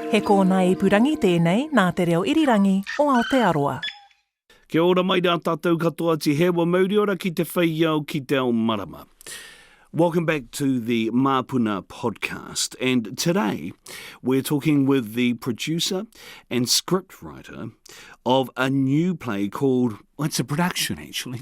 He kōna ipurangi tēnei nā te reo irirangi o Aotearoa. Kia ora mai rā tātou katoa te hewa mauri ora ki te whaiau ki te ao marama. Welcome back to the Māpuna podcast, and today we're talking with the producer and scriptwriter of a new play called, well, it's a production actually,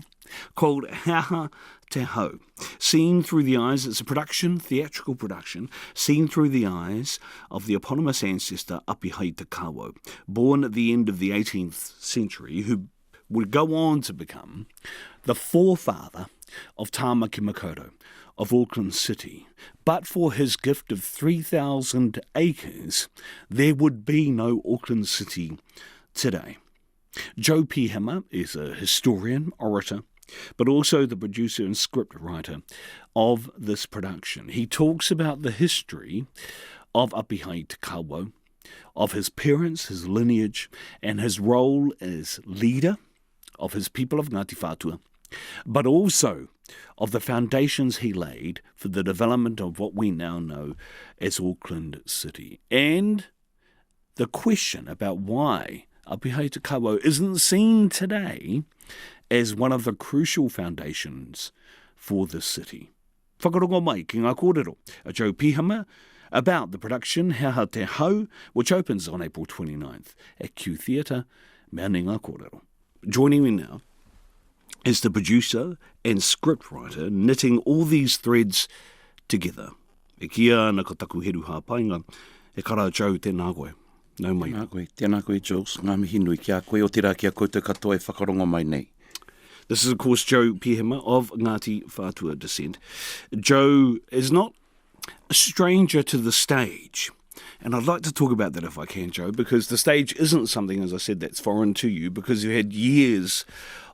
called Apihai Te Kawau. Seen through the eyes, it's a production, theatrical production, seen through the eyes of the eponymous ancestor Apihai Te Kawau, born at the end of the 18th century, who would go on to become the forefather of Tāmaki Makaurau of Auckland City. But for his gift of 3,000 acres, there would be no Auckland City today. Joe Pihema is a historian, orator, but also the producer and scriptwriter of this production. He talks about the history of Apihai Te Kawau, of his parents, his lineage, and his role as leader of his people of Ngati Whatua, but also of the foundations he laid for the development of what we now know as Auckland City. And the question about why Apihai Te Kawau isn't seen today as one of the crucial foundations for this city. Whakarongo mai ki ngā kōrero a Joe Pihema about the production Apihai Te Kawau, which opens on April 29th at Q Theatre, mea ni ngā kōrero. Joining me now is the producer and scriptwriter knitting all these threads together. E kia na ka taku heru hāpainga, e kara Joe tēnā koe. Nau mai. Tēnā koe, Jules. Ngā mihi nui kia koe o tērā kia koutou katoa e whakarongo mai nei. This is, of course, Joe Pihema of Ngati Whatua descent. Joe is not a stranger to the stage. And I'd like to talk about that if I can, Joe, because the stage isn't something, as I said, that's foreign to you, because you had years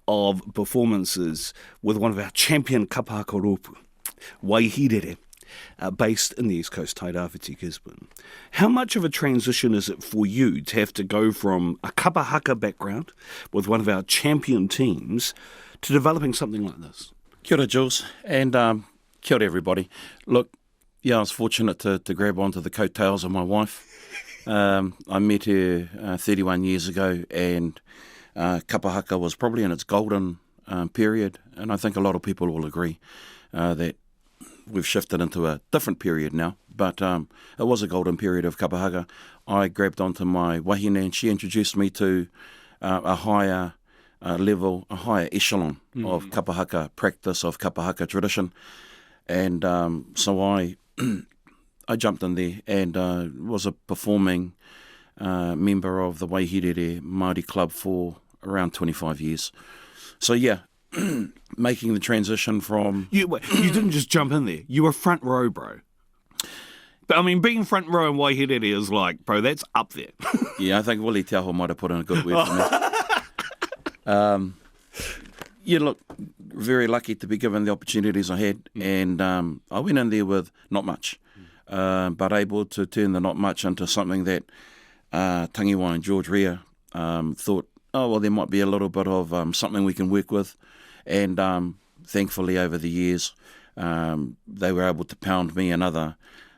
of performances with one of our champion kapahaka rōpu, Waihirere, based in the East Coast, Tairawhiti, Gisborne. How much of a transition is it for you to have to go from a kapahaka background with one of our champion teams to developing something like this? Kia ora, Jules, and kia ora, everybody. Look, yeah, I was fortunate to grab onto the coattails of my wife. I met her 31 years ago, and kapahaka was probably in its golden period, and I think a lot of people will agree that we've shifted into a different period now, but it was a golden period of kapahaka. I grabbed onto my wahine, and she introduced me to a higher level, a higher echelon of kapahaka practice, of kapahaka tradition, and so I jumped in there and was a performing member of the Waihirere Māori Club for around 25 years. So yeah, making the transition from... You didn't just jump in there. You were front row, bro. But I mean, being front row in Waihirere is like, bro, that's up there. Yeah, I think Willie Te Aho might have put in a good word for me. Yeah, look, very lucky to be given the opportunities I had, and I went in there with not much, but able to turn the not much into something that Tangiwai and George Rea thought, oh, well, there might be a little bit of something we can work with, and thankfully over the years they were able to pound me and other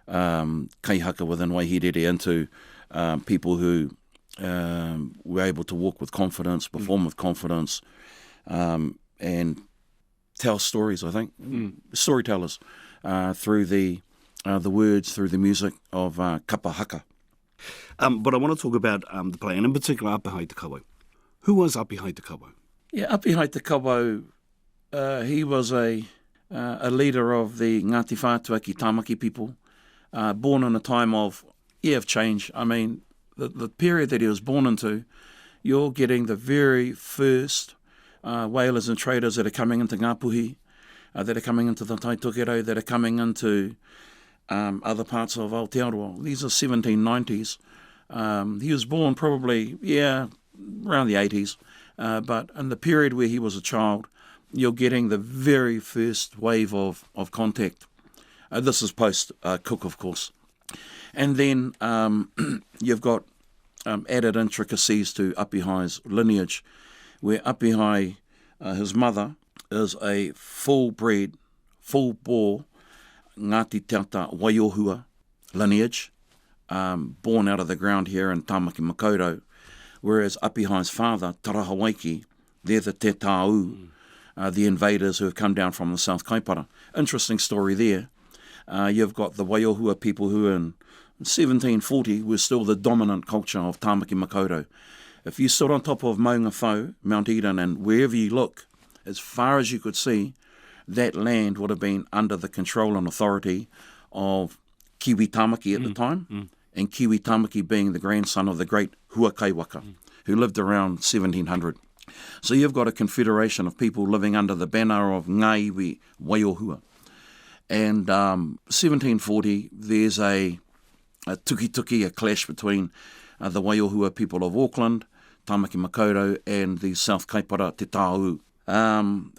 kaihaka within Waihirere into people who were able to walk with confidence, perform with confidence, and tell stories, I think. Storytellers through the words, through the music of kapahaka. But I want to talk about the play, and in particular Apihai Te Kawau. Who was Apihai Te Kawau? Yeah, Apihai Te Kawau, he was a leader of the Ngati Whatua ki Tāmaki people, born in a time of change. I mean, the period that he was born into, you're getting the very first whalers and traders that are coming into Ngāpuhi, that are coming into the Taitokerau, that are coming into other parts of Aotearoa. These are 1790s. He was born probably, around the 80s, but in the period where he was a child, you're getting the very first wave of contact. This is post-Cook, of course. And then you've got added intricacies to Apihai's lineage, where Apihai, his mother, is a full-bred, full-bore Ngati Whatua lineage, born out of the ground here in Tāmaki Makaurau, whereas Apihai's father, Tarahawaiki, they're the Te Tāu, the invaders who have come down from the South Kaipara. Interesting story there. You've got the Waiohua people who in 1740 were still the dominant culture of Tāmaki Makaurau. If you stood on top of Maunga Whau, Mount Eden, and wherever you look, as far as you could see, that land would have been under the control and authority of Kiwi Tāmaki at the time, and Kiwi Tāmaki being the grandson of the great Huakaiwaka, who lived around 1700. So you've got a confederation of people living under the banner of Ngā iwi Waiohua. And 1740, there's a tuki, a clash between the Waiohua people of Auckland, Tāmaki Makaurau, and the South Kaipara Te Tāu.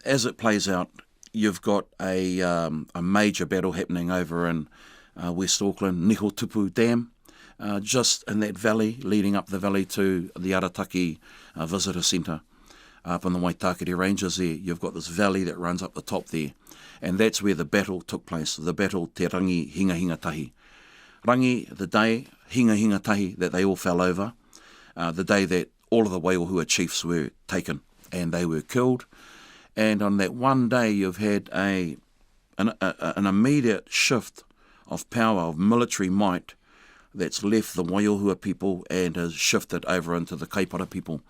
As it plays out, you've got a major battle happening over in West Auckland, Nihotupu Dam, just in that valley, leading up the valley to the Arataki Visitor Centre up in the Waitakere Ranges there. You've got this valley that runs up the top there, and that's where the battle took place, the battle Te Rangi Hinga Hinga Tahi. Rangi, the day, Hinga Hinga Tahi, that they all fell over, the day that all of the Waiohua chiefs were taken and they were killed. And on that one day, you've had an immediate shift of power, of military might, that's left the Waiohua people and has shifted over into the Kaipara people.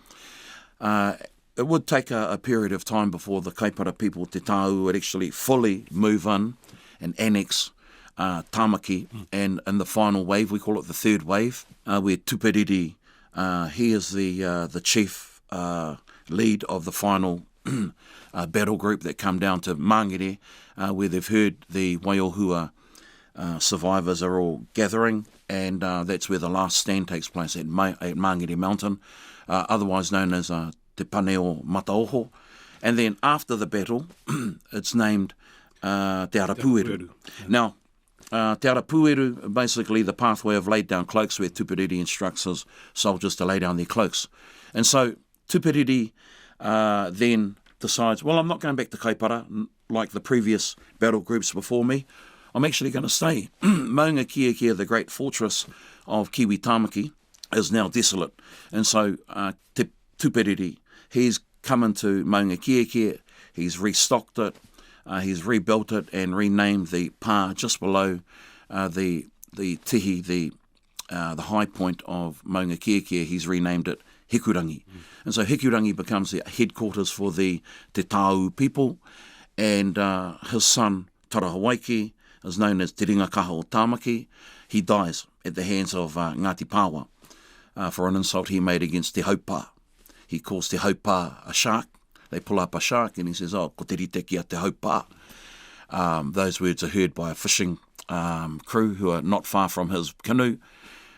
It would take a period of time before the Kaipara people, Te Tāu, would actually fully move in and annex Tāmaki. And in the final wave, we call it the third wave, where Tupiriti, he is the chief lead of the final battle group that come down to Mangere, where they've heard the Waiohua survivors are all gathering, and that's where the last stand takes place at Mangere Mountain, otherwise known as Te Paneo Mataoho. And then after the battle, it's named Te Arapueru. Now, Te Arapueru, basically the pathway of laid down cloaks, where Tupiriti instructs his soldiers to lay down their cloaks. And so Tupiriti then decides, well, I'm not going back to Kaipara like the previous battle groups before me. I'm actually going to stay. Maunga Kia, the great fortress of Kiwi Tāmaki, is now desolate. And so Tupiriti, he's come into Maunga Kia, he's restocked it, he's rebuilt it and renamed the pā just below the tihi, the high point of Maunga Kia, he's renamed it Hikurangi. And so Hikurangi becomes the headquarters for the Te Tāu people, and his son Tarahawaiki is known as Te Ringakaha o Tāmaki. He dies at the hands of Ngāti Pāwa for an insult he made against Te Haupā. He calls Te Haupā a shark. They pull up a shark and he says, oh, ko te rite kia Te Haupā. Those words are heard by a fishing crew who are not far from his canoe.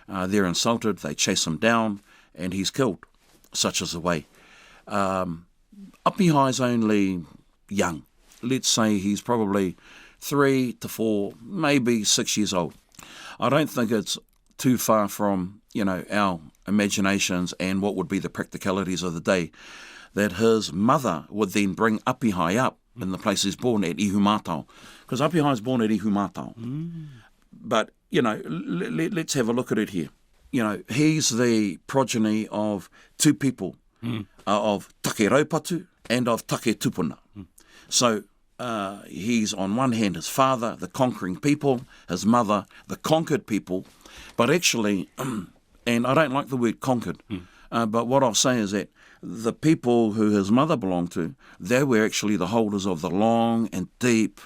They're insulted, they chase him down, and he's killed. Such is the way. Apihai's only young. Let's say he's probably 3 to 4, maybe 6 years old. I don't think it's too far from, our imaginations and what would be the practicalities of the day, that his mother would then bring Apihai up in the place he's born at, Ihumātao. Because Apihai's born at Ihumātao. But, let's have a look at it here. He's the progeny of two people, of Take Raupatu and of Take Tupuna. So he's on one hand his father, the conquering people, his mother, the conquered people. But actually, and I don't like the word conquered, but what I'll say is that the people who his mother belonged to, they were actually the holders of the long and deep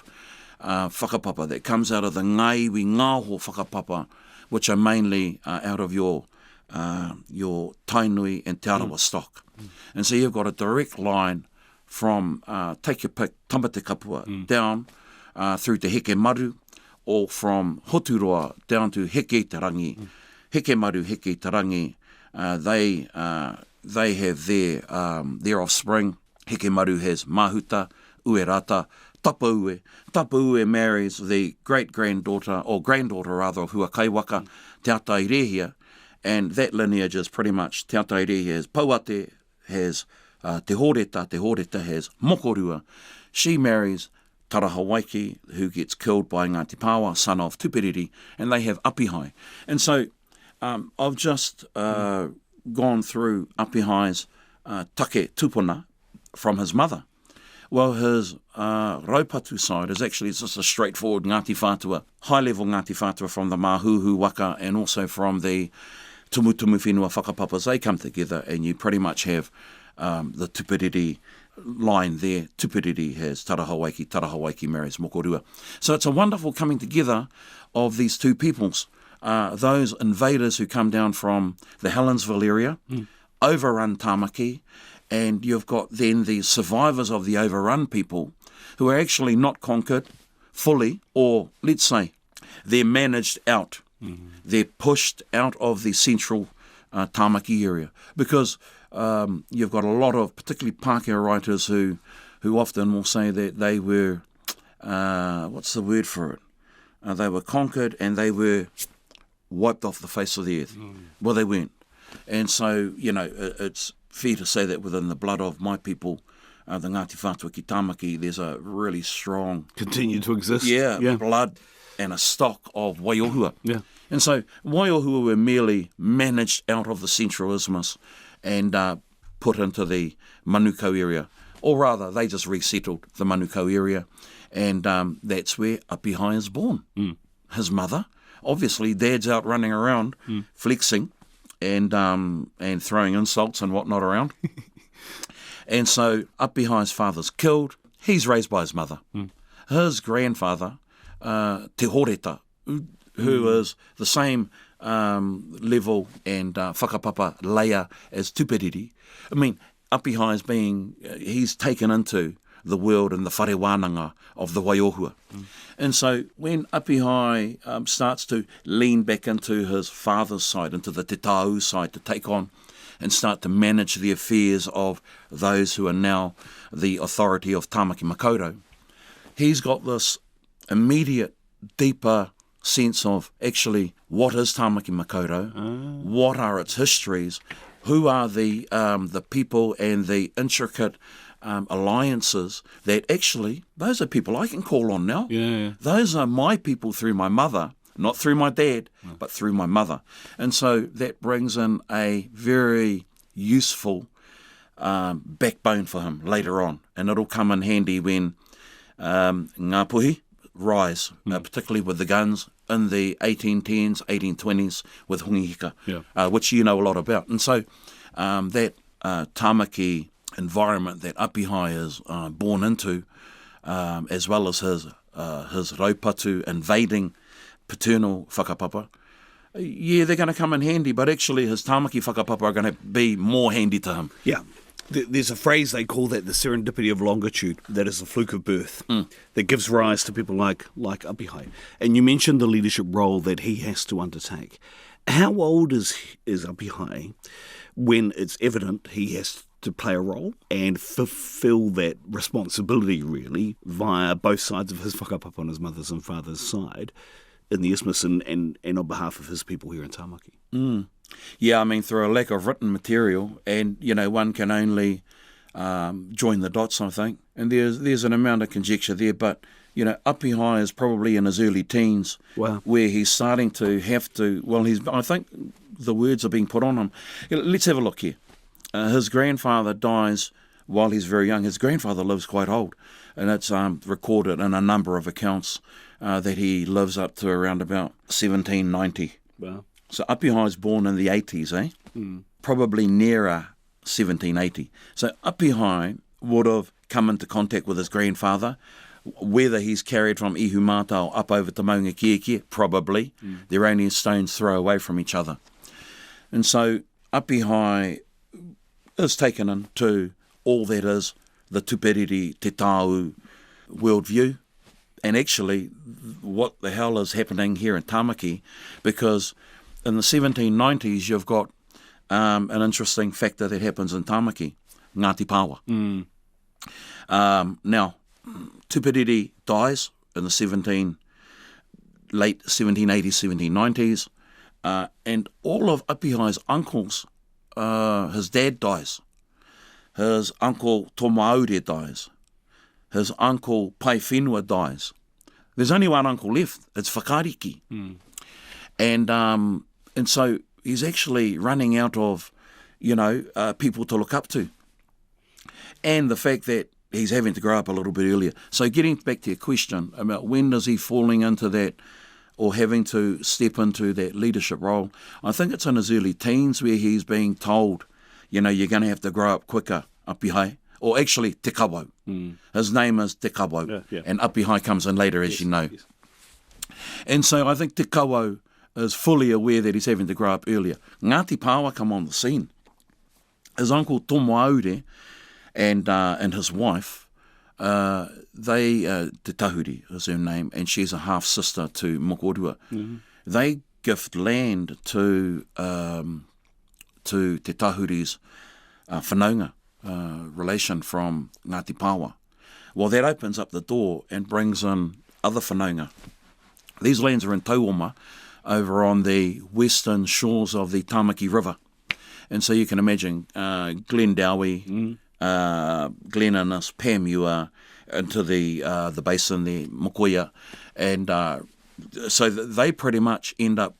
whakapapa that comes out of the Ngā iwi ngāho whakapapa, which are mainly out of your Tainui and Te Arawa stock. And so you've got a direct line from, take your pick, Tamate Kapua, down through to Heke Maru, or from Hoturoa down to Heke Te Rangi. Heke Maru, Heke Te Rangi, they have their offspring. Heke Maru has Mahuta, Uerata, Tapaue. Tapaue marries the great-granddaughter, or granddaughter rather, of Huakaiwaka, Te Atairehia, and that lineage is pretty much Te Atairehia has Pauate, has Te Horeta has Mokorua. She marries Tarahawaiki, who gets killed by Ngāti Pāwa, son of Tupiriti, and they have Apihai. And so I've just gone through Apihai's take tupuna from his mother. Well, his raupatu side is actually just a straightforward Ngati Whatua, high-level Ngati Whatua from the Mahuhu waka and also from the tumutumu whenua whakapapas. They come together and you pretty much have the tupiriri line there. Tupiriri has tarahawaiki marries mokorua. So it's a wonderful coming together of these two peoples. Those invaders who come down from the Helensville area, overrun Tāmaki, and you've got then the survivors of the overrun people who are actually not conquered fully, or let's say they're managed out. They're pushed out of the central Tāmaki area because you've got a lot of, particularly Pākehā writers who often will say that they were, what's the word for it? They were conquered and they were wiped off the face of the earth. Well, they weren't. And so, it's fair to say that within the blood of my people, the Ngati Whatua ki Tāmaki, there's a really strong... Continue to exist. Blood and a stock of Waiohua. Yeah. And so Waiohua were merely managed out of the central isthmus and put into the Manukau area. Or rather, they just resettled the Manukau area. And that's where Apihai is born. His mother, obviously, Dad's out running around, flexing and throwing insults and whatnot around. And so Apihai's father's killed. He's raised by his mother. His grandfather, Te Horeta, who is the same level and whakapapa layer as Tupiriri. I mean, Apihai is he's taken into the world and the whare wānanga of the Waiohua. And so when Apihai starts to lean back into his father's side, into the Te Tāu side, to take on and start to manage the affairs of those who are now the authority of Tāmaki Makaurau, he's got this immediate, deeper sense of actually what is Tāmaki Makaurau, what are its histories, who are the people and the intricate alliances that actually, those are people I can call on now. Those are my people through my mother, not through my dad, but through my mother. And so that brings in a very useful backbone for him later on. And it'll come in handy when Ngāpuhi rise, particularly with the guns in the 1810s, 1820s with Hungihika, which you know a lot about. And so that Tāmaki environment that Apihai is born into, as well as his raupatu invading paternal whakapapa, they're going to come in handy, but actually his Tāmaki whakapapa are going to be more handy to him. Yeah. There's a phrase they call that the serendipity of longitude, that is the fluke of birth, that gives rise to people like Apihai. And you mentioned the leadership role that he has to undertake. How old is Apihai when it's evident he has to play a role and fulfill that responsibility, really, via both sides of his whakapapa on his mother's and father's side in the isthmus and on behalf of his people here in Tāmaki? Yeah, I mean, through a lack of written material, and, one can only join the dots, I think. And there's an amount of conjecture there, but, Apihai is probably in his early teens, where he's starting to have to, I think the words are being put on him. Let's have a look here. His grandfather dies while he's very young. His grandfather lives quite old, and it's recorded in a number of accounts that he lives up to around about 1790. Wow. So Apihai's born in the 80s, probably nearer 1780. So Apihai would have come into contact with his grandfather, whether he's carried from Ihumātao up over to Maunga Kieke, probably. They're only a stone's throw away from each other. And so Apihai is taken into all that is the Tupiriri Te Tāu worldview, and actually what the hell is happening here in Tāmaki, because in the 1790s you've got an interesting factor that happens in Tāmaki, Ngāti Pāwa. Now, Tupiriri dies in the late 1780s, 1790s, and all of Apihai's uncles, his dad dies, his uncle Tomaaure dies, his uncle Pai Whenua dies. There's only one uncle left, it's Whakariki. And so he's actually running out of, people to look up to. And the fact that he's having to grow up a little bit earlier. So getting back to your question about when is he falling into that or having to step into that leadership role, I think it's in his early teens where he's being told, you're going to have to grow up quicker, Apihai. Or actually, Te Kawau. His name is Te Kawau. Yeah. And Apihai comes in later, as you know. Yes. And so I think Te Kawau is fully aware that he's having to grow up earlier. Ngati Pāwa come on the scene. His uncle Tomo Aure and his wife, Te Tahuri is her name, and she's a half-sister to Mokorua. They gift land to Te Tahuri's whanaunga, relation from Ngati Pāwa. Well, that opens up the door and brings in other whanaunga. These lands are in Tauoma, over on the western shores of the Tāmaki River. And so you can imagine Glendowie, Glen Innes, Pamua, into the basin there, Mokoia. And so they pretty much end up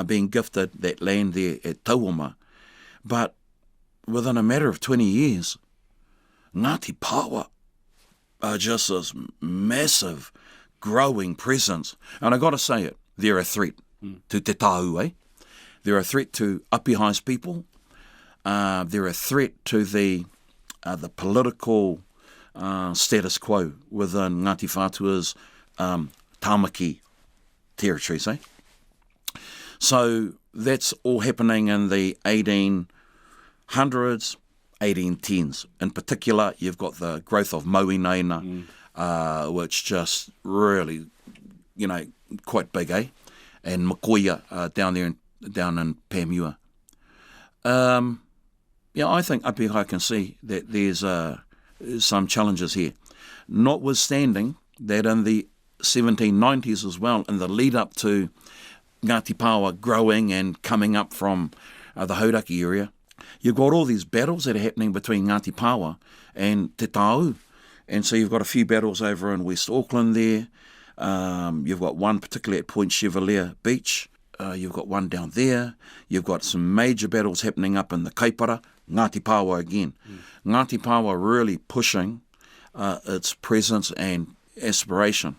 being gifted that land there at Tauoma. But within a matter of 20 years, Ngati Pāwa are just this massive, growing presence. And I got to say it, they're a threat to Te Tāu, They're a threat to Apihai's people. They're a threat to the political status quo within Ngati Whatua's Tāmaki territories, So that's all happening in the 1800s, 1810s. In particular, you've got the growth of Moenaina, which just really, quite big, and Mokoia down in Pamua. I think Apihai can see that there's some challenges here. Notwithstanding that in the 1790s as well, in the lead up to Ngati Pāwa growing and coming up from the Hauraki area, you've got all these battles that are happening between Ngati Pāwa and Te Tāu. And so you've got a few battles over in West Auckland there. You've got one particularly at Point Chevalier Beach. You've got one down there. You've got some major battles happening up in the Kaipara. Ngati Pāwa again. Ngati Pāwa really pushing its presence and aspiration.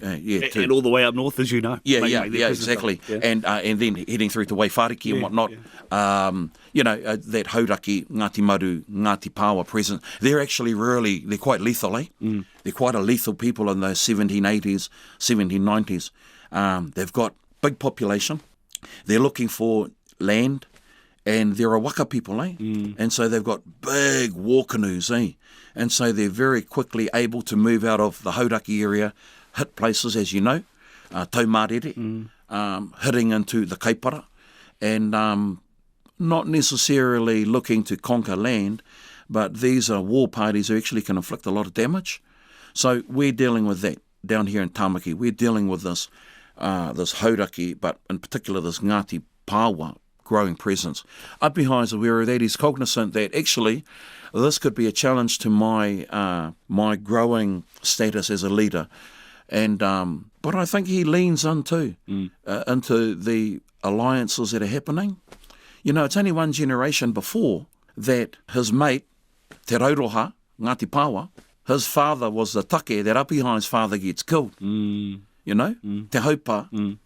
And all the way up north, as you know. Yeah, exactly. Yeah. And then heading through to Waiwhariki and whatnot. That Hauraki, Ngati Maru, Ngati Pāwa presence, they're actually they're quite lethal, They're quite a lethal people in those 1780s, 1790s. They've got big population. They're looking for land, and they're a waka people, And so they've got big war canoes, And so they're very quickly able to move out of the Hauraki area, hit places, as you know, Taumarere, hitting into the Kaipara, and not necessarily looking to conquer land, but these are war parties who actually can inflict a lot of damage. So we're dealing with that down here in Tāmaki. We're dealing with this Hauraki, but in particular this Ngati Pāwa growing presence. Apihai is aware of that. He's cognizant that actually this could be a challenge to my growing status as a leader. And but I think he leans into the alliances that are happening. It's only one generation before that his mate, Te Rauroha, Ngati Pāwa, his father was the take that Apihai's father gets killed. Te Haupa,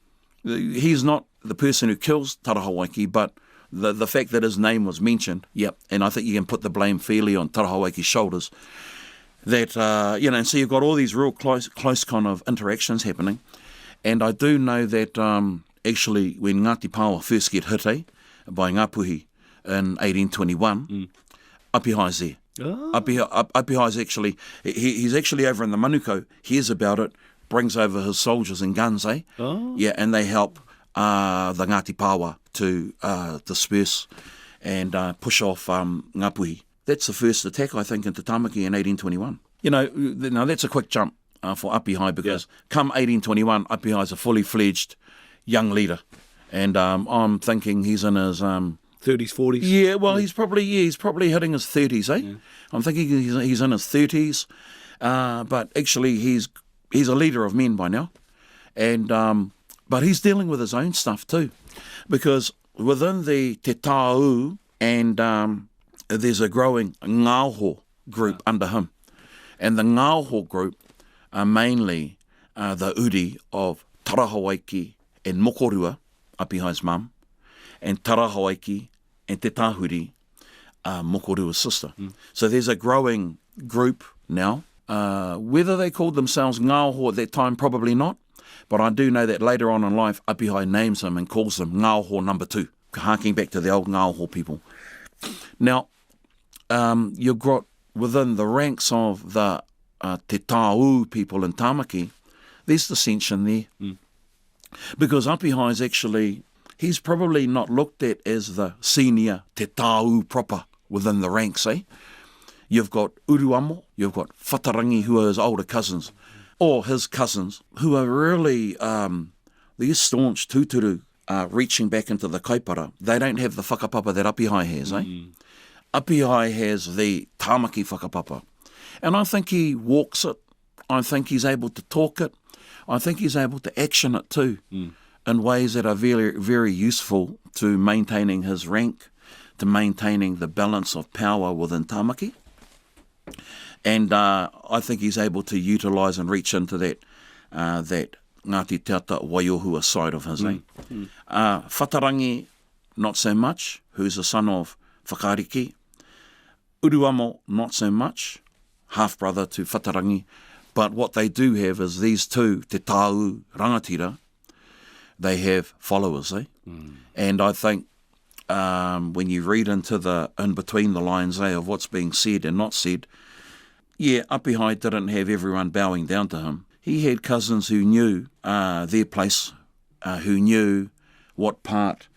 he's not the person who kills Tarahawaiki, but the fact that his name was mentioned, and I think you can put the blame fairly on Tarahawaiki's shoulders. That, and so you've got all these real close kind of interactions happening. And I do know that actually when Ngati Pāwa first get hit by Ngapuhi in 1821, Apihai's there. Oh. Apihai's actually, he's actually over in the Manukau, hears about it, brings over his soldiers and guns, Oh. Yeah, and they help the Ngati Pāwa to disperse and push off Ngapuhi. That's the first attack, I think, into Tāmaki in 1821. Now that's a quick jump for Apihai because come 1821, Apihai's a fully fledged young leader. And I'm thinking he's in his 30s, 40s. Yeah, well, he's probably hitting his 30s, Yeah. I'm thinking he's in his 30s, but actually he's a leader of men by now, and but he's dealing with his own stuff too, because within the Te Tāu, and there's a growing ngāho group under him. And the ngāho group are mainly the uri of Tarahawaiki and Mokorua, Apihai's mum, and Tarahawaiki and Te Tāhuri, Mokorua's sister. So there's a growing group now. Whether they called themselves ngāho at that time, probably not. But I do know that later on in life, Apihai names them and calls them ngāho number 2, harking back to the old ngāho people. Now, you've got within the ranks of the Te Tāu people in Tāmaki, there's dissension there. Because Apihai is actually, he's probably not looked at as the senior Te Tāu proper within the ranks, eh? You've got Uruamo, you've got Whatarangi, who are his older cousins, or his cousins, who are really these staunch tūturu reaching back into the kaipara. They don't have the whakapapa that Apihai has, eh? Apihai has the Tāmaki whakapapa. And I think he walks it. I think he's able to talk it. I think he's able to action it too in ways that are very, very useful to maintaining his rank, to maintaining the balance of power within Tāmaki. And I think he's able to utilise and reach into that Ngati Whatua side of his. Whatarangi, not so much, who's the son of Whakariki. Uruamo, not so much, half-brother to Whatarangi. But what they do have is these two, Te Tāu rangatira, they have followers, eh? And I think when you read into in between the lines, of what's being said and not said, yeah, Apihai didn't have everyone bowing down to him. He had cousins who knew their place, who knew what part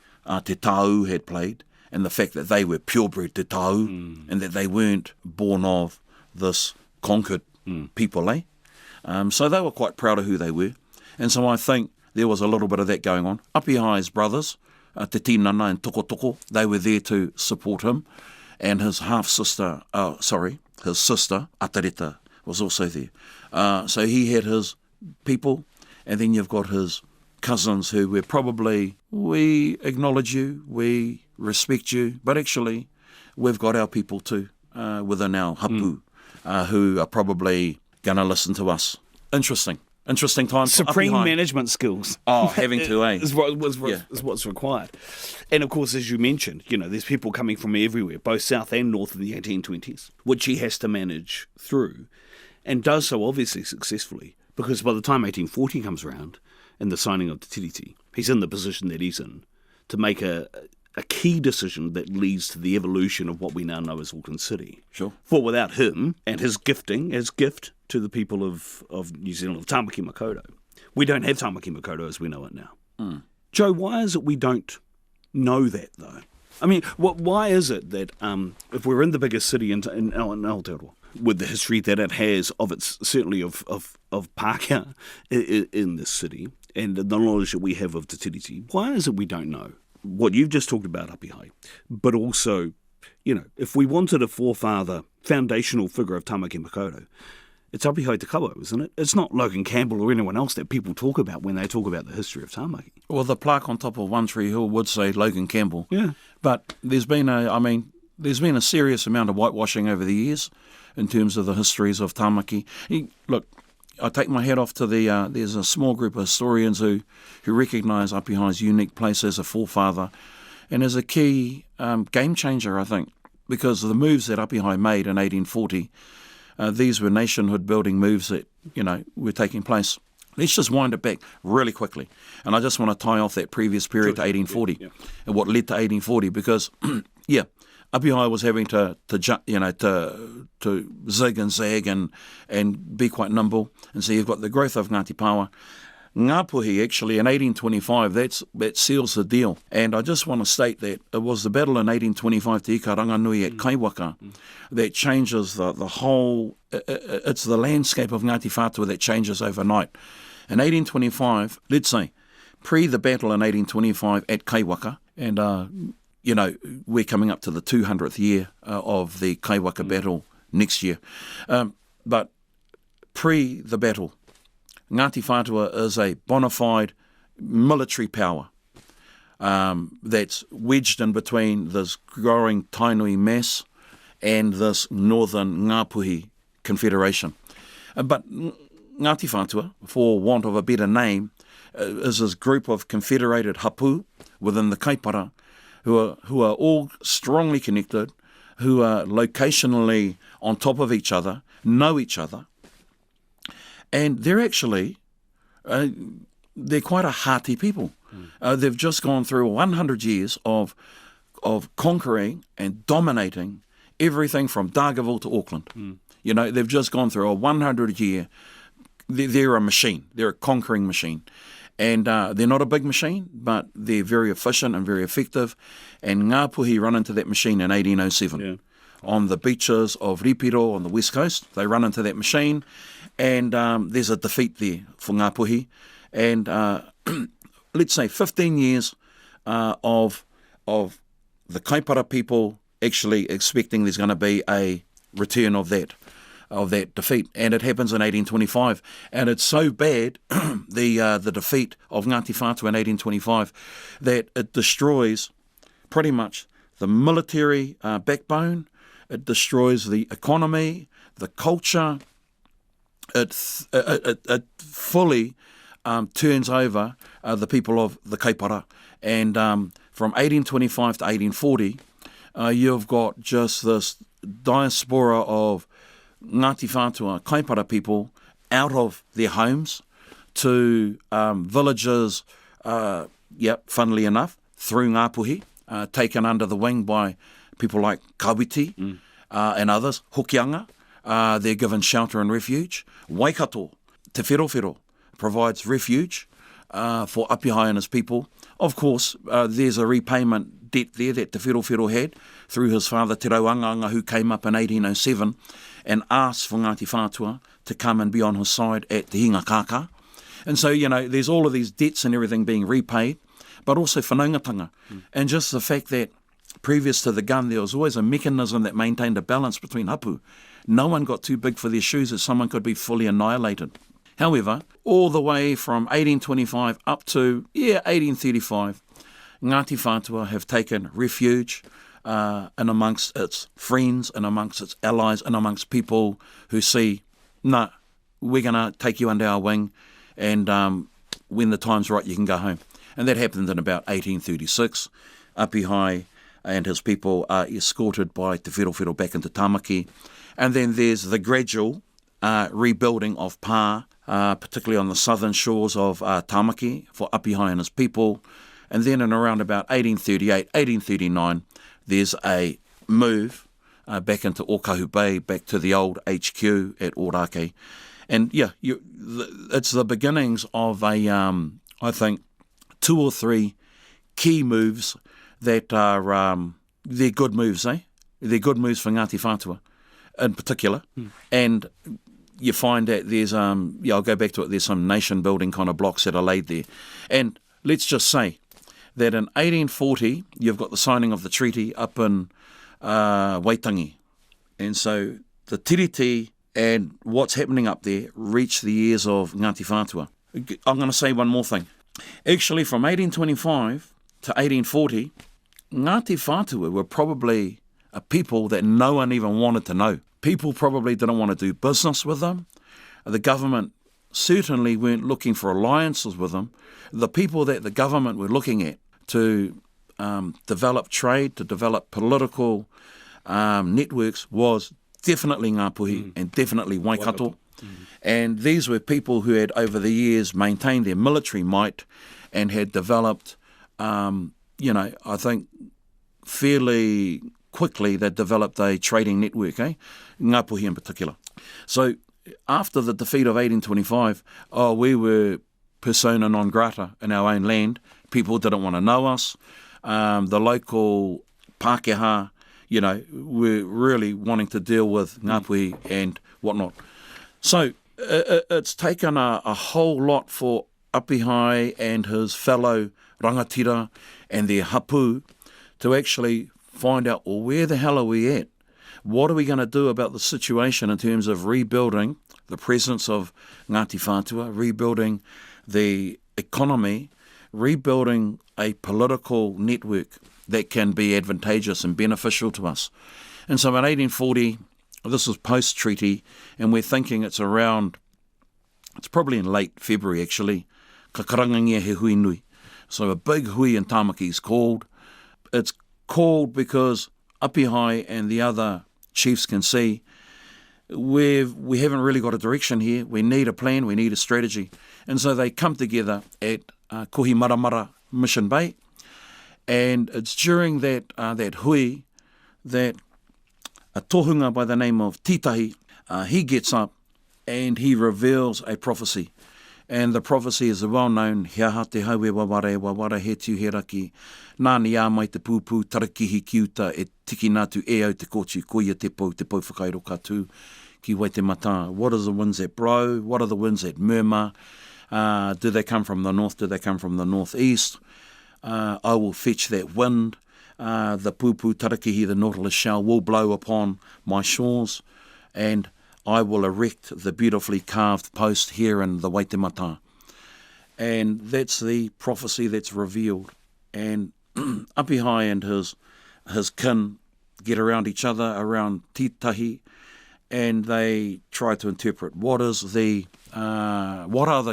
Te Tāu had played, and the fact that they were purebred Te Tāu, and that they weren't born of this conquered people, eh? So they were quite proud of who they were. And so I think there was a little bit of that going on. Apihai's brothers, Te Tinana and Tokotoko, they were there to support him. And his half-sister, his sister, Atareta, was also there. So he had his people, and then you've got his cousins who were probably, we acknowledge you, we respect you, but actually we've got our people too within our hapu who are probably going to listen to us. Interesting time. Supreme management skills. Oh, having to, eh? is what's required. And of course, as you mentioned, there's people coming from everywhere, both south and north of the 1820s, which he has to manage through, and does so obviously successfully, because by the time 1840 comes around and the signing of the Tiriti, he's in the position that he's in to make a key decision that leads to the evolution of what we now know as Auckland City. Sure. For without him and his gifting as gift to the people of New Zealand, of Tāmaki Makaurau, we don't have Tāmaki Makaurau as we know it now. Joe, why is it we don't know that, though? I mean, why is it that if we're in the biggest city in Aotearoa, with the history that it has of its, certainly of Pākehā in this city, and the knowledge that we have of Te Tiriti, why is it we don't know what you've just talked about, Apihai, but also, if we wanted a forefather, foundational figure of Tāmaki Makaurau, it's Apihai Te Kawau, isn't it? It's not Logan Campbell or anyone else that people talk about when they talk about the history of Tāmaki. Well, the plaque on top of One Tree Hill would say Logan Campbell. Yeah. But there's been a serious amount of whitewashing over the years in terms of the histories of Tāmaki. Look, I take my hat off to there's a small group of historians who recognise Apihai's unique place as a forefather and as a key game changer, I think, because of the moves that Apihai made in 1840. These were nationhood building moves that, were taking place. Let's just wind it back really quickly. And I just want to tie off that previous period to 1840 and what led to 1840 because, Apihai was having to zig and zag and be quite nimble. And so you've got the growth of Ngāti Pāwa. Ngāpuhi, actually, in 1825, that seals the deal. And I just want to state that it was the battle in 1825 Te Ika Ranganui at Kaiwaka that changes the whole, it's the landscape of Ngati Whatua that changes overnight. In 1825, let's say, pre the battle in 1825 at Kaiwaka, and we're coming up to the 200th year of the Kaiwaka battle next year. But pre the battle, Ngati Whatua is a bona fide military power. that's wedged in between this growing Tainui mass and this Northern Ngāpuhi Confederation. But Ngati Whatua, for want of a better name, is this group of confederated hapu within the kaipara who are all strongly connected, who are locationally on top of each other, know each other, and they're actually, they're quite a hearty people. They've just gone through 100 years of conquering and dominating everything from Dargaville to Auckland. You know, they've just gone through a 100-year, they're a machine, they're a conquering machine. And they're not a big machine, but they're very efficient and very effective. And Ngāpuhi run into that machine in 1807. Yeah. On the beaches of Ripiro on the west coast, they run into that machine, and there's a defeat there for Ngāpuhi. And let's say 15 years of the kaipara people actually expecting there's going to be a return of that defeat, and it happens in 1825, and it's so bad, the defeat of Ngati Whatua in 1825, that it destroys pretty much the military backbone, it destroys the economy, the culture, it fully turns over the people of the kaipara, and from 1825 to 1840, you've got just this diaspora of Ngati Whatua kaipara people out of their homes to villages, funnily enough, through Ngāpuhi, taken under the wing by people like Kawiti and others, Hokianga, they're given shelter and refuge. Waikato, Te Wherowhero, provides refuge for Apihai and his people. Of course, there's a repayment debt there that Te Wherowhero had through his father Te Rauanganga, who came up in 1807 and asked for Ngati Whatua to come and be on his side at Te Hinga Kaka. And so, you know, there's all of these debts and everything being repaid, but also whanaungatanga. And just the fact that previous to the gun, there was always a mechanism that maintained a balance between hapu. No one got too big for their shoes that someone could be fully annihilated. However, all the way from 1825 up to, 1835, Ngati Whatua have taken refuge and amongst its friends and amongst its allies and amongst people who see, we're going to take you under our wing, and when the time's right, you can go home. And that happened in about 1836. Apihai and his people are escorted by Te Wherowhero back into Tamaki. And then there's the gradual rebuilding of pā, particularly on the southern shores of Tamaki for Apihai and his people. And then in around about 1838, 1839, there's a move back into Ōkahu Bay, back to the old HQ at Ōrākei. And it's the beginnings of I think, 2 or 3 key moves that are, they're good moves, They're good moves for Ngati Whatua in particular. And you find that there's, I'll go back to it, there's some nation-building kind of blocks that are laid there. And let's just say that in 1840, you've got the signing of the treaty up in Waitangi. And so the tiriti and what's happening up there reach the ears of Ngati Whatua. I'm going to say one more thing. Actually, from 1825 to 1840, Ngati Whatua were probably a people that no one even wanted to know. People probably didn't want to do business with them. The government certainly weren't looking for alliances with them. The people that the government were looking at to develop trade, to develop political networks was definitely Ngāpuhi and definitely Waikato. And these were people who had over the years maintained their military might and had developed, I think fairly quickly they developed a trading network, Ngāpuhi in particular. So after the defeat of 1825, we were persona non grata in our own land. People didn't want to know us. The local Pākehā, were really wanting to deal with Ngāpuhi and whatnot. So it's taken a whole lot for Apihai and his fellow rangatira and their hapu to actually find out, well, where the hell are we at? What are we going to do about the situation in terms of rebuilding the presence of Ngati Whatua, rebuilding the economy, rebuilding a political network that can be advantageous and beneficial to us. And so in 1840, this was post-treaty, and we're thinking it's probably in late February actually, ka karangangia he hui nui. So a big hui in Tāmaki is called. It's called because Apihai and the other chiefs can see we haven't really got a direction here. We need a plan, we need a strategy. And so they come together at Kohi Maramara Mission Bay, and it's during that hui that a tohunga by the name of Titahi, he gets up and he reveals a prophecy. And the prophecy is the well-known Hea ha te haue waware he tuheraki, nāni ā mai te pūpū tarakihi kiuta e tiki nātu e au te kōtu, koia te pau whakairo kātū ki Waitemata. What are the winds that blow? What are the winds that murmur? Do they come from the north? Do they come from the northeast? I will fetch that wind. The pūpū tarakihi, the nautilus shell, will blow upon my shores, and I will erect the beautifully carved post here in the Waitemata. And that's the prophecy that's revealed. And Apihai and his kin get around each other, around Titahi, and they try to interpret what are the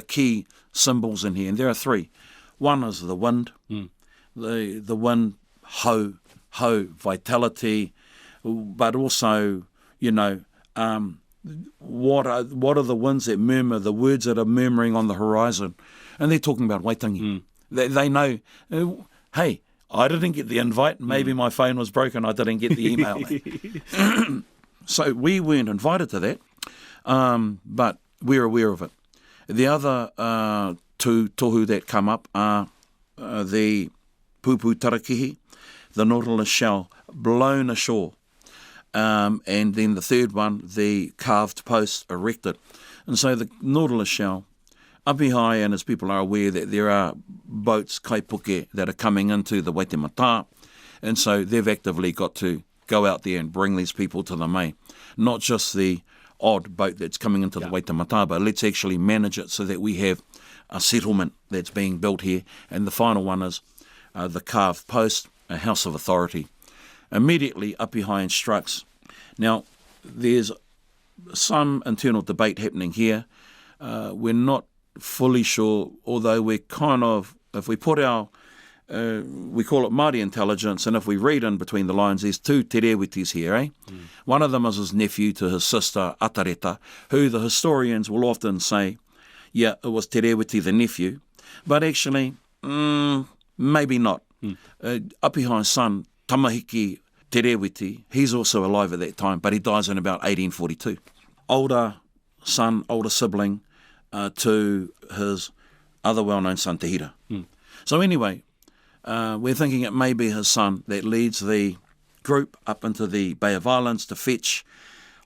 key symbols in here. And there are three. One is the wind. The wind, ho, vitality, but also, what are the winds that murmur, the words that are murmuring on the horizon? And they're talking about Waitangi. They know, hey, I didn't get the invite. Maybe my phone was broken. I didn't get the email. So we weren't invited to that, but we're aware of it. The other two tohu that come up are the pūpū tarakihi, the nautilus shell blown ashore. And then the third one, the carved post erected. And so the nautilus shell, Apihai and his people are aware that there are boats, kaipuke, that are coming into the Waitemata, and so they've actively got to go out there and bring these people to the May. Not just the odd boat that's coming into the Waitemata, but let's actually manage it so that we have a settlement that's being built here. And the final one is the carved post, a house of authority. Immediately, Apihai instructs. Now, there's some internal debate happening here. We're not fully sure, although we're kind of, if we put our, we call it Māori intelligence, and if we read in between the lines, there's two te rewitis here, eh? One of them is his nephew to his sister, Atareta, who the historians will often say, yeah, it was te rewiti, the nephew, but actually, maybe not. Apihai's son, Tamahiki Te Rewiti, he's also alive at that time, but he dies in about 1842. Older son, older sibling to his other well-known son, Te Hira. So anyway, we're thinking it may be his son that leads the group up into the Bay of Islands to fetch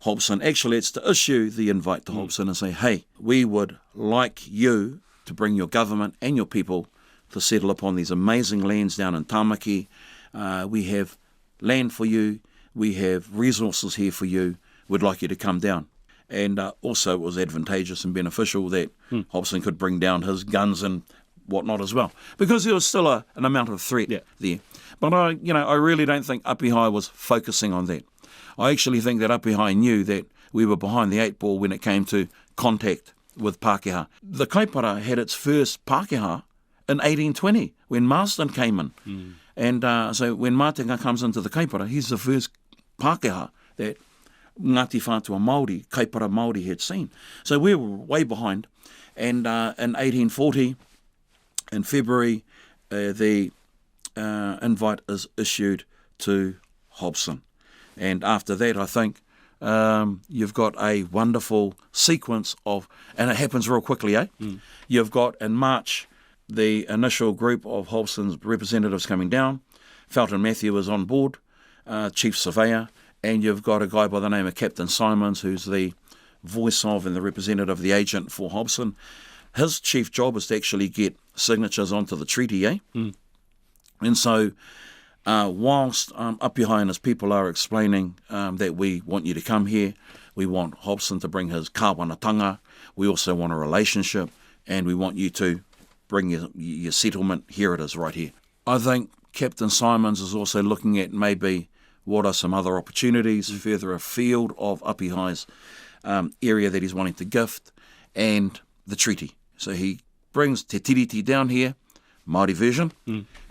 Hobson. Actually, it's to issue the invite to Hobson and say, hey, we would like you to bring your government and your people to settle upon these amazing lands down in Tāmaki. We have land for you, we have resources here for you, we'd like you to come down. And also it was advantageous and beneficial that Hobson could bring down his guns and whatnot as well, because there was still an amount of threat there. But I really don't think Apihai was focusing on that. I actually think that Apihai knew that we were behind the eight ball when it came to contact with Pākehā. The kaipara had its first Pākehā in 1820 when Marston came in. And so when Mātenga comes into the kaipara, he's the first Pākehā that Ngati Whatua Māori, kaipara Māori had seen. So we were way behind. And in 1840, in February, the invite is issued to Hobson. And after that, I think you've got a wonderful sequence of, and it happens real quickly, eh? You've got in March the initial group of Hobson's representatives coming down. Felton Matthew is on board, chief surveyor, and you've got a guy by the name of Captain Simons, who's the voice of and the representative, the agent for Hobson. His chief job is to actually get signatures onto the treaty, eh? And so whilst Apihai and his people are explaining that we want you to come here, we want Hobson to bring his kāwanatanga, we also want a relationship, and we want you to bring your settlement, here it is right here. I think Captain Simons is also looking at maybe what are some other opportunities further afield of Apihai's area that he's wanting to gift, and the treaty. So he brings Te Tiriti down here, Māori version,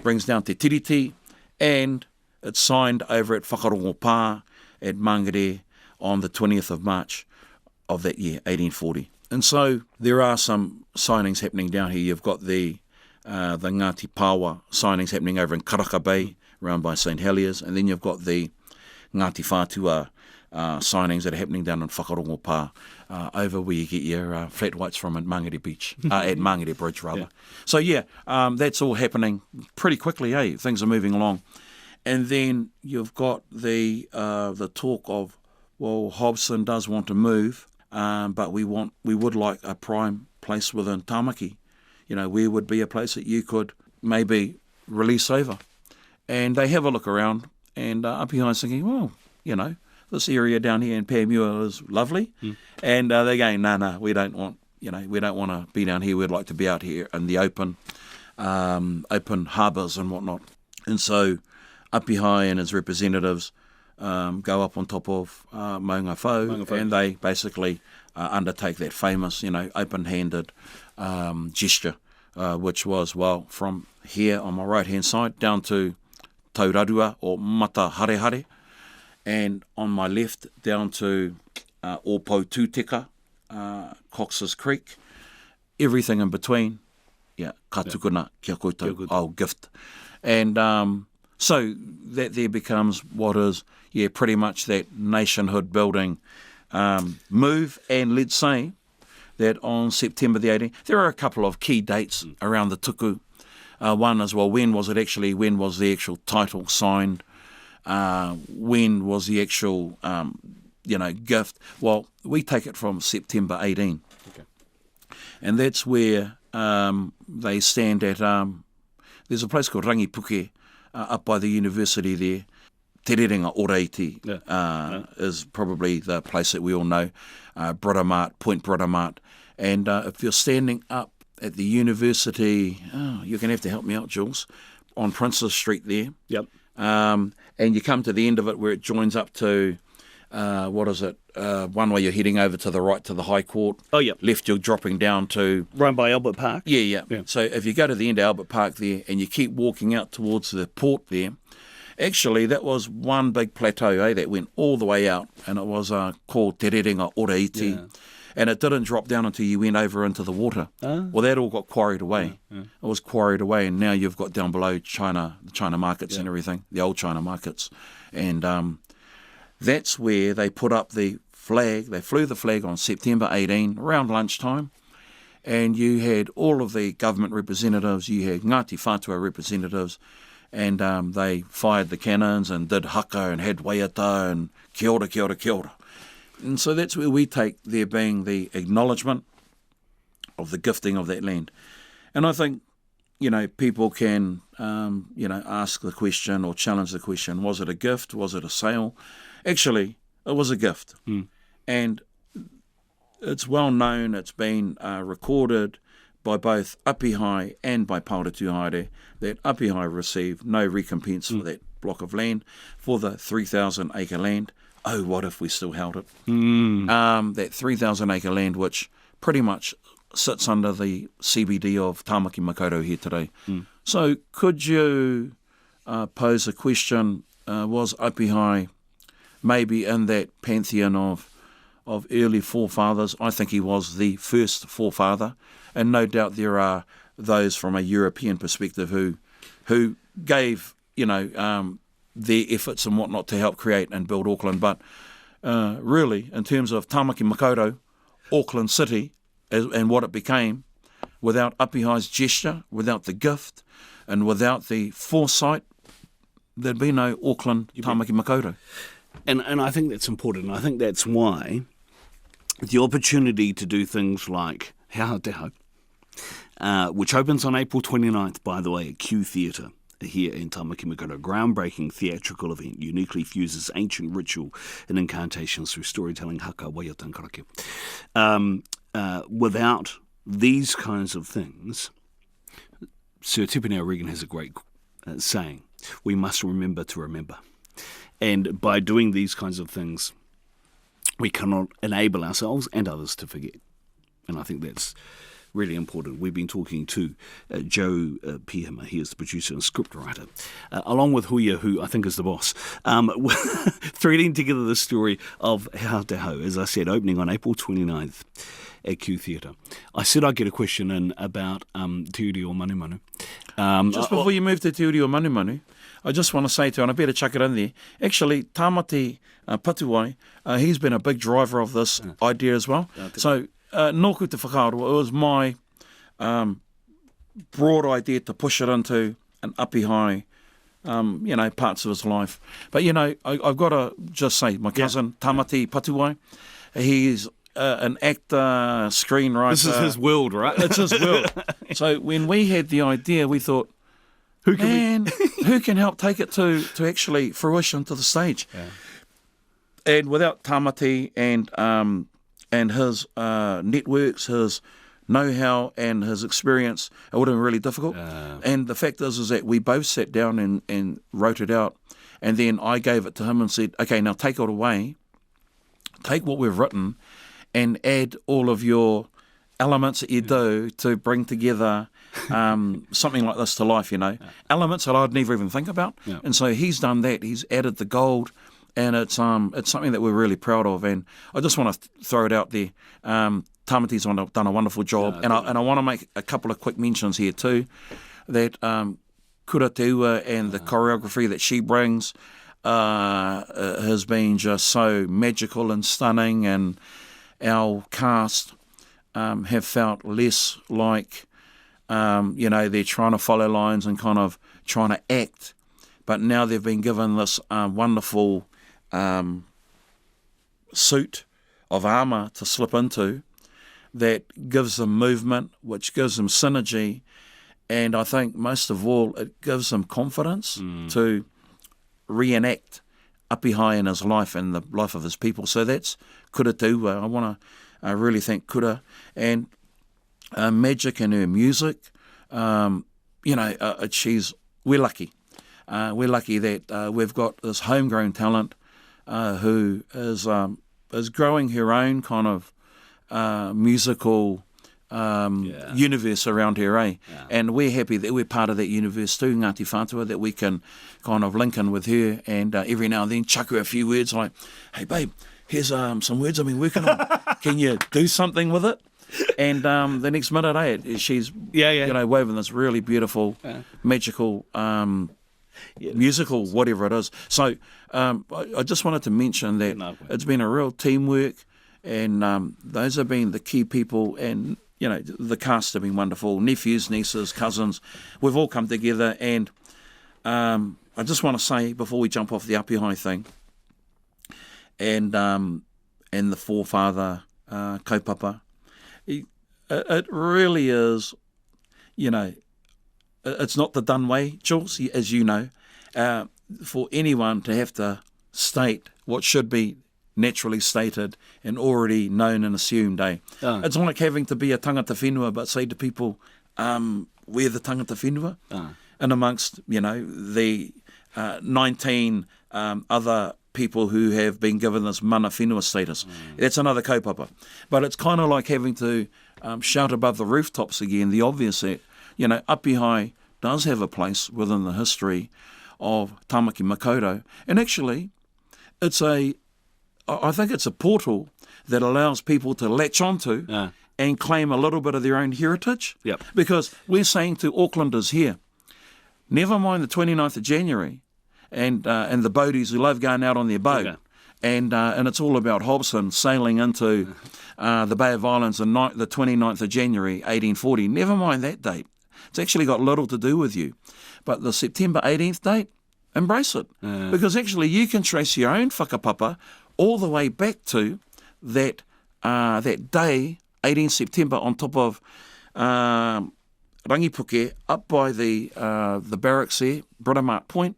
brings down Te Tiriti, and it's signed over at Whakarongo Pā at Mangere on the 20th of March of that year, 1840. And so there are some signings happening down here. You've got the Ngati Whatua signings happening over in Karaka Bay, around by St. Heliers, and then you've got the Ngati Whatua signings that are happening down in Whakarongo Pā, over where you get your flat whites from at Mangere Beach, at Mangere Bridge rather. Yeah. So that's all happening pretty quickly, Things are moving along. And then you've got the talk of, well, Hobson does want to move, but we would like a prime place within Tāmaki. Where would be a place that you could maybe release over? And they have a look around, and Apihai's thinking, well, this area down here in Pēmua is lovely, and they're going, no, we don't want to be down here. We'd like to be out here in the open harbours and whatnot. And so Apihai and his representatives go up on top of Maunga Whau, and they basically undertake that famous, open-handed gesture, which was, well, from here on my right-hand side down to Taurarua or Mata Harehare, and on my left down to Opau Tūteka, Cox's Creek, everything in between, ka tukuna kia koutou, I'll gift. And so that there becomes what is, pretty much that nationhood building move. And let's say that on September the 18th, there are a couple of key dates around the tuku. One is, well, when was the actual title signed? When was the actual, gift? Well, we take it from September 18. Okay. And that's where they stand at, there's a place called Rangipuke up by the university there. Te Rerenga O Waitangi is probably the place that we all know. Point Britomart. And if you're standing up at the university, you're going to have to help me out, Jules, on Princess Street there. Yep. And you come to the end of it where it joins up to, one way you're heading over to the right to the High Court. Oh, yeah. Left you're dropping down to... Right by Albert Park? Yeah. So if you go to the end of Albert Park there and you keep walking out towards the port there, actually that was one big plateau, that went all the way out, and it was called Te Rerenga O Waitangi. Yeah. And it didn't drop down until you went over into the water. Well, that all got quarried away. It was quarried away, and now you've got down below the China markets and everything, the old China markets. And that's where they put up the flag. They flew the flag on September 18, around lunchtime, and you had all of the government representatives, you had Ngati Whatua representatives, and they fired the cannons and did haka and had waiata and kia ora, kia ora, kia ora. And so that's where we take there being the acknowledgement of the gifting of that land. And I think, people can, ask the question or challenge the question, was it a gift? Was it a sale? Actually, it was a gift. And it's well known, it's been recorded by both Apihai and by Paoratū Haere that Apihai received no recompense for that block of land, for the 3,000 acre land. Oh, what if we still held it? That 3,000 acre land, which pretty much sits under the CBD of Tāmaki Makaurau here today. So could you pose a question, was Apihai maybe in that pantheon of early forefathers? I think he was the first forefather, and no doubt there are those from a European perspective who gave, their efforts and whatnot to help create and build Auckland. But really, in terms of Tāmaki Makaurau, Auckland City, and what it became, without Apihai's gesture, without the gift, and without the foresight, there'd be no Auckland Tāmaki Makaurau. And I think that's important. I think that's why the opportunity to do things like Hea Te Hau, which opens on April 29th, by the way, at Q Theatre, here in Tāmaki Makaurau, a groundbreaking theatrical event, uniquely fuses ancient ritual and incantations through storytelling, haka, waiata and karakia. Without these kinds of things, Sir Tupuna Regan has a great saying, we must remember to remember. And by doing these kinds of things, we cannot enable ourselves and others to forget. And I think that's really important. We've been talking to Joe Pihama, he is the producer and scriptwriter, along with Huia, who I think is the boss, threading together the story of Hea Te Hau, as I said, opening on April 29th at Q Theatre. I said I'd get a question in about Te Tiriti O Manumanu. Just before you move to Te Tiriti O Manumanu, I just want to say to, and I better chuck it in there, actually, Tāmati Patuwai, he's been a big driver of this idea as well. So, nōku te whakaaro, it was my broad idea to push it into an Apihai, parts of his life. But, I've got to just say, my cousin, Tāmati Patuwai, he's an actor, screenwriter. This is his world, right? It's his world. So when we had the idea, we thought, who can help take it to actually fruition to the stage? Yeah. And without Tāmati and his networks, his know-how and his experience, it would have been really difficult. And the fact is that we both sat down and wrote it out. And then I gave it to him and said, okay, now take it away. Take what we've written and add all of your elements that you do to bring together something like this to life, Elements that I'd never even think about. Yeah. And so he's done that. He's added the gold, and it's something that we're really proud of. And I just want to throw it out there. Tāmati's done a wonderful job. And I want to make a couple of quick mentions here too, that Kura Te Ua and the choreography that she brings has been just so magical and stunning, and our cast have felt less like, they're trying to follow lines and kind of trying to act, but now they've been given this wonderful suit of armour to slip into that gives them movement, which gives them synergy, and I think most of all it gives them confidence to reenact Apihai in his life and the life of his people. So that's Kura Te Ua. I want to really thank Kura and Magic and her music. We're lucky. We're lucky that we've got this homegrown talent who is growing her own kind of musical universe around here, eh? Yeah. And we're happy that we're part of that universe too, Ngati Whatua, that we can kind of link in with her and every now and then chuck her a few words like, hey babe, here's some words I've been working on. Can you do something with it? And the next minute, she's woven this really beautiful, magical, musical, whatever it is. So I just wanted to mention that it's been a real teamwork, and those have been the key people, and the cast have been wonderful. Nephews, nieces, cousins, we've all come together, and I just want to say before we jump off the Apihai thing, and the forefather kaupapa, it really is, it's not the done way, Jules, as you know, for anyone to have to state what should be naturally stated and already known and assumed, eh? It's like having to be a tangata whenua but say to people, we're the tangata whenua, and amongst, the 19 other people who have been given this mana whenua status. That's another kaupapa. But it's kind of like having to shout above the rooftops again, the obvious that, Apihai does have a place within the history of Tamaki Makaurau. And actually, I think it's a portal that allows people to latch onto and claim a little bit of their own heritage. Yep. Because we're saying to Aucklanders here, never mind the 29th of January and the boaties who love going out on their boat. Okay. And it's all about Hobson sailing into the Bay of Islands on the 29th of January, 1840. Never mind that date. It's actually got little to do with you. But the September 18th date, embrace it. Because actually you can trace your own whakapapa all the way back to that day, 18 September, on top of Rangipuke, up by the barracks there, Britomart Point,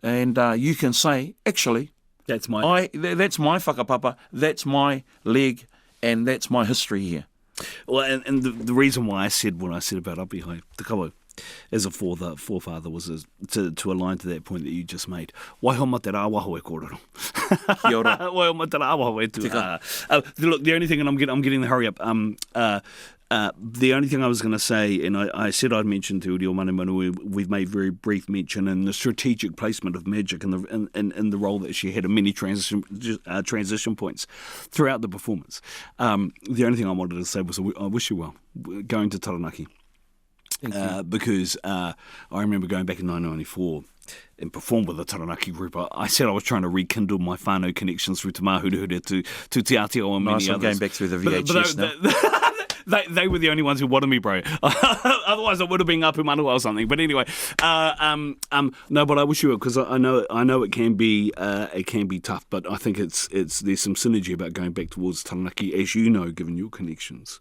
and you can say, actually, that's my whakapapa, that's my leg, and that's my history here. Well, and the reason why I said what I said about Apihai Te Kawau as a forefather was to align to that point that you just made. Waiho ma te rā waho e kōrero. Kia ora. Waiho ma te rā waho e tu. Look, the only thing, and I'm getting the hurry up, the only thing I was going to say, and I said I'd mention to Uri o Manu, we've made very brief mention in the strategic placement of Magic and the role that she had in many transition points throughout the performance. The only thing I wanted to say was I wish you well going to Taranaki. Because I remember going back in 1994 and performed with the Taranaki group. I said I was trying to rekindle my whānau connections through Te Māhuruhura to Te Aotearoa and many others. Going back through the VHS now. They were the only ones who wanted me, bro. Otherwise, I would have been up in Manawa or something. But anyway, no. But I wish you well, because I know it can be tough. But I think there's some synergy about going back towards Taranaki, as you know, given your connections.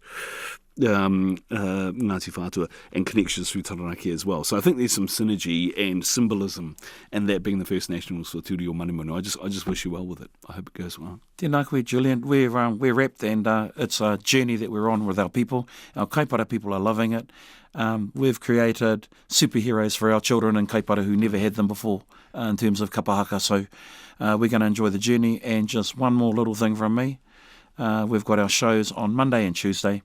Ngati Whatua and connections through Taranaki as well. So I think there's some synergy and symbolism, and that being the First Nationals for Te Tiriti O Waitangi. I just wish you well with it. I hope it goes well. Tēnā koe, Julian. We're wrapped, and it's a journey that we're on with our people. Our kaipara people are loving it. We've created superheroes for our children in kaipara who never had them before in terms of kapahaka. So we're going to enjoy the journey. And just one more little thing from me. We've got our shows on Monday and Tuesday.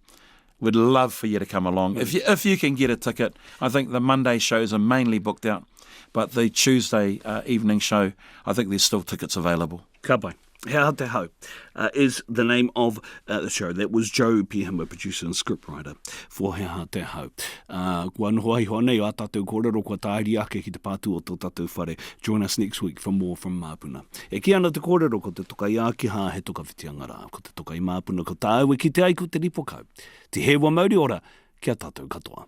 We'd love for you to come along. If you can get a ticket, I think the Monday shows are mainly booked out, but the Tuesday evening show, I think there's still tickets available. Ka pai. Hea Te Hau is the name of the show. That was Joe Pihama, producer and scriptwriter for Hea Te Hau. Kua noho ai hoa nei o a tātou kōrero kua tāiri ake ki te pātu o tō tātou whare. Join us next week for more from Māpuna. E ki ana te kōrero ko te tokai a ki hā he toka whitianga rā. Ko te tokai Māpuna ko tā aue ki te ai ko te ripokau. Te hewa mauri ora, kia tātou katoa.